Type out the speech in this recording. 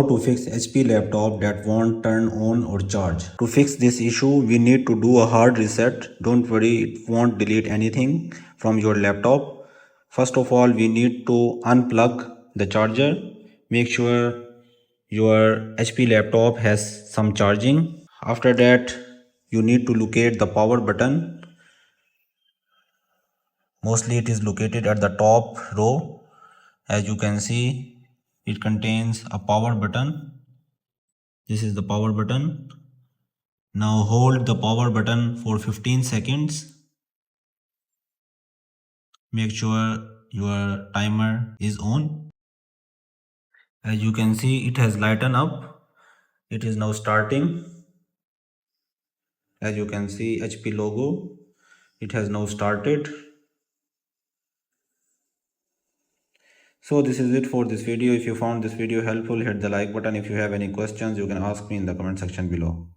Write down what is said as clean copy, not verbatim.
to fix HP laptop that won't turn on or charge. To fix this issue, we need to do a hard reset. Don't worry, it won't delete anything from your laptop. First of all, we need to unplug the charger. Make sure your HP laptop has some charging. After that, you need to locate the power button. Mostly it is located at the top row. As you can see, it contains a power button. This is the power button. Now hold the power button for 15 seconds. Make sure your timer is on. As you can see, it has lightened up. It is now starting. As you can see, HP logo. It has now started. So this is it for this video. If you found this video helpful, hit the like button. If you have any questions, you can ask me in the comment section below.